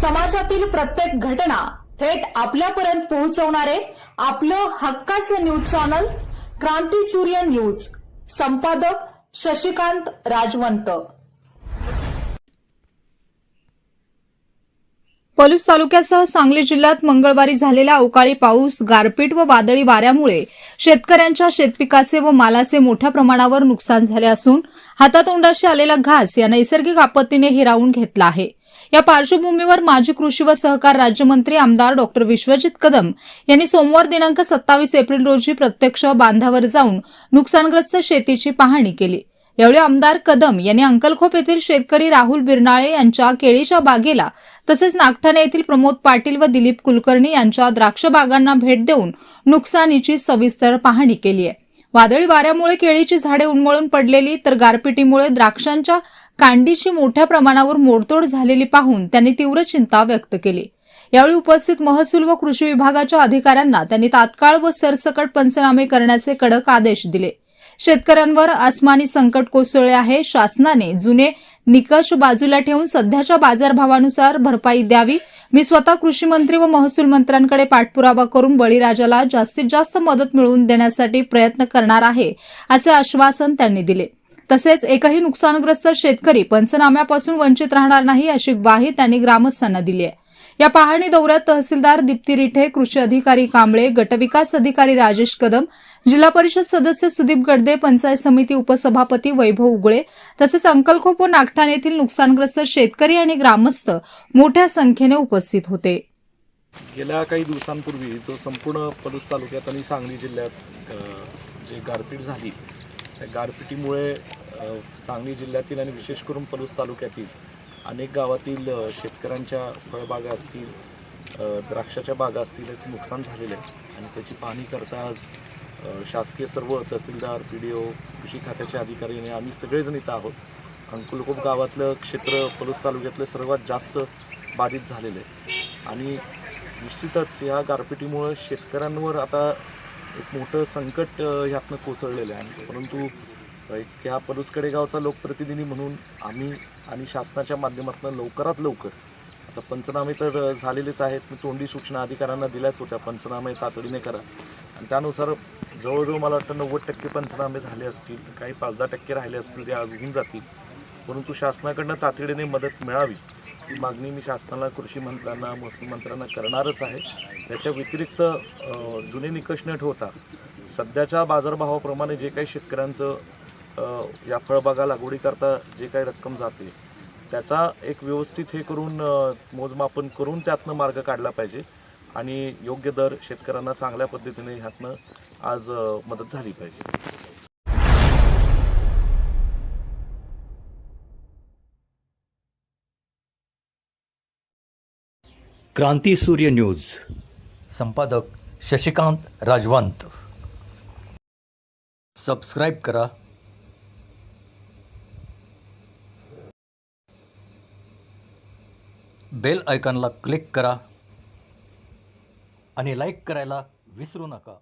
समाजातील प्रत्येक घटना थेट आपल्यापर्यंत पोहोचवणारे आपलं हक्काचं न्यूज चॅनल क्रांती सूर्य न्यूज. संपादक शशिकांत राजवंत. पलूस तालुक्यासह सांगली जिल्ह्यात मंगळवारी झालेला अवकाळी पाऊस, गारपीट व वादळी वाऱ्यामुळे शेतकऱ्यांच्या शेतपिकाचे व मालाचे मोठ्या प्रमाणावर नुकसान झाले असून हातातोंडाशी आलेला घास या नैसर्गिक आपत्तीने हिरावून घेतला आहे. या पार्श्वभूमीवर माजी कृषी व सहकार राज्यमंत्री आमदार डॉ. विश्वजित कदम यांनी सोमवार दिनांक 27 एप्रिल रोजी प्रत्यक्ष बांधावर जाऊन नुकसानग्रस्त शेतीची पाहणी केली. यावेळी आमदार कदम यांनी अंकलखोप येथील शेतकरी राहुल बिरनाळे यांच्या केळीच्या बागेला तसेच नागठाणे येथील प्रमोद पाटील व दिलीप कुलकर्णी यांच्या द्राक्ष बागांना भेट देऊन नुकसानीची सविस्तर पाहणी केली आहे. वादळी वाऱ्यामुळे केळीची झाडे उन्मळून पडलेली तर गारपिटीमुळे द्राक्षांच्या कांडीची मोठ्या प्रमाणावर मोडतोड झालेली पाहून त्यांनी तीव्र चिंता व्यक्त केली. यावेळी उपस्थित महसूल व कृषी विभागाच्या अधिकाऱ्यांना त्यांनी तात्काळ व सरसकट पंचनामे करण्याचे कडक आदेश दिले. शेतकऱ्यांवर आसमानी संकट कोसळले आहे. शासनाने जुने निकष बाजूला ठेवून सध्याच्या बाजारभावानुसार भरपाई द्यावी. मी स्वतः कृषी मंत्री व महसूल मंत्र्यांकडे पाठपुरावा करून बळीराजाला जास्तीत जास्त मदत मिळवून देण्यासाठी प्रयत्न करणार आहे असे आश्वासन त्यांनी दिले. तसेच एकही नुकसानग्रस्त शेतकरी पंचनाम्यापासून वंचित राहणार नाही अशी ग्वाही त्यांनी ग्रामस्थांना दिली आहे. या पाहणी दौऱ्यात तहसीलदार दीप्ती रिठे, कृषी अधिकारी कांबळे, गटविकास अधिकारी राजेश कदम, जिल्हा परिषद सदस्य सुदीप गडदे, पंचायत समिती उपसभापती वैभव उगळे तसेच अंकलखोप व नागठाणे येथील नुकसानग्रस्त शेतकरी आणि ग्रामस्थ मोठ्या संख्येने उपस्थित होते. गेल्या काही दिवसांपूर्वी जो संपूर्ण पलूस तालुक्यात आणि सांगली जिल्ह्यात जे गारपीट झाली, त्या गारपिटीमुळे सांगली जिल्ह्यातील आणि विशेष करून पलूस तालुक्यातील अनेक गावातील शेतकऱ्यांच्या फळबागा असतील, द्राक्षाच्या बागा असतील याचे नुकसान झालेले आहे. आणि त्याची पाहणी करता आज शासकीय सर्व तहसीलदार, PDO, कृषी खात्याचे अधिकारी आणि आम्ही सगळेजण इथं आहोत. अंकुलकोप गावातलं क्षेत्र पलूस तालुक्यातलं सर्वात जास्त बाधित झालेलं आहे आणि निश्चितच या गारपिटीमुळे शेतकऱ्यांवर आता एक मोठं संकट ह्यातनं कोसळलेलं आहे. परंतु ह्या पलूस कडेगावचा लोकप्रतिनिधी म्हणून आम्ही आणि शासनाच्या माध्यमातून लवकरात लवकर आता पंचनामे तर झालेलेच आहेत. मी तोंडी सूचना अधिकाऱ्यांना दिल्याच होत्या, पंचनामे तातडीने करा. आणि त्यानुसार जवळजवळ मला वाटतं 90% पंचनामे झाले असतील, काही 5-10% राहिले असतील ते आज होऊन जातील. परंतु शासनाकडनं तातडीने मदत मिळावी ही मागणी मी शासनाला, कृषी मंत्र्यांना, महसूल मंत्र्यांना करणारच आहे. त्याच्या व्यतिरिक्त जुने निकष न ठेवता सध्याच्या बाजारभावाप्रमाणे जे काही शेतकऱ्यांचं या फळबागा लागवडीकरता जे काही रक्कम जाते त्याचा एक व्यवस्थित हे करून मोजमापन करून त्यातनं मार्ग काढला पाहिजे आणि योग्य दर शेतकऱ्यांना चांगल्या पद्धतीने ह्यातनं आज मदत झाली पाहिजे. क्रांती सूर्य न्यूज. संपादक शशिकांत राजवंत. सबस्क्राईब करा, बेल आयकॉनला क्लिक करा आणि लाईक करायला विसरू नका.